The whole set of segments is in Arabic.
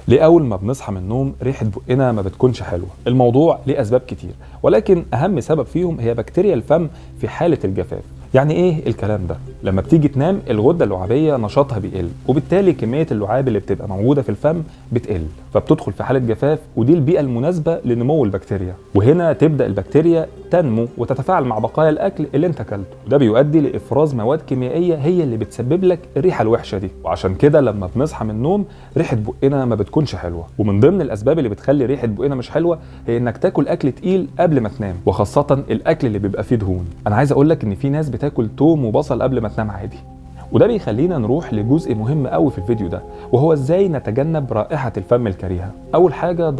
ليه اول ما بنصحى من النوم ريحه بقنا ما بتكونش حلوه؟ الموضوع ليه اسباب كتير، ولكن اهم سبب فيهم هي بكتيريا الفم في حاله الجفاف. يعني ايه الكلام ده؟ لما بتيجي تنام الغده اللعابيه نشاطها بيقل، وبالتالي كميه اللعاب اللي بتبقى موجوده في الفم بتقل، فبتدخل في حاله جفاف، ودي البيئه المناسبه لنمو البكتيريا. وهنا تبدا البكتيريا تنمو وتتفاعل مع بقايا الاكل اللي انت اكلته، وده بيؤدي لافراز مواد كيميائيه هي اللي بتسبب لك الريحه الوحشه دي. وعشان كده لما بنصحى من النوم ريحه بقنا ما بتكونش حلوه. ومن ضمن الاسباب اللي بتخلي ريحه بقنا مش حلوه هي انك تاكل اكل تقيل قبل ما تنام، وخاصه الاكل اللي بيبقى فيه دهون. انا عايز اقول لك ان في ناس بتاكل توم وبصل قبل ما تنام عادي. وده بيخلينا نروح لجزء مهم قوي في الفيديو ده، وهو ازاي نتجنب رائحه الفم الكريهه. اول حاجه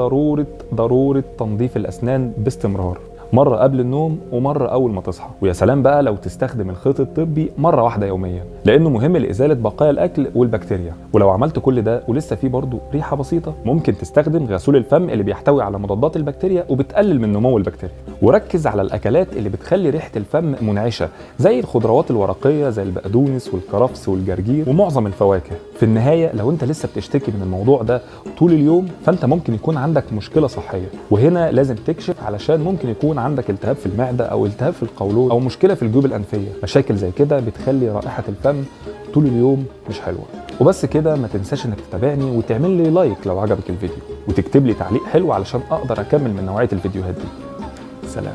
ضروره تنظيف الاسنان باستمرار، مرة قبل النوم ومرة أول ما تصحى. ويا سلام بقى لو تستخدم الخيط الطبي مرة واحدة يوميا، لأنه مهم لإزالة بقايا الأكل والبكتيريا. ولو عملت كل ده ولسه فيه برضه ريحة بسيطة، ممكن تستخدم غسول الفم اللي بيحتوي على مضادات البكتيريا وبتقلل من نمو البكتيريا. وركز على الأكلات اللي بتخلي ريحة الفم منعشة، زي الخضروات الورقية زي البقدونس والكرفس والجرجير ومعظم الفواكه. في النهاية لو أنت لسه بتشتكي من الموضوع ده طول اليوم، فأنت ممكن يكون عندك مشكلة صحية، وهنا لازم تكشف، علشان ممكن يكون عندك التهاب في المعده او التهاب في القولون او مشكله في الجيوب الانفيه. مشاكل زي كده بتخلي رائحه الفم طول اليوم مش حلوه. وبس كده، ما تنساش انك تتابعني وتعمل لي لايك لو عجبك الفيديو، وتكتب لي تعليق حلو علشان اقدر اكمل من نوعيه الفيديوهات دي. سلام.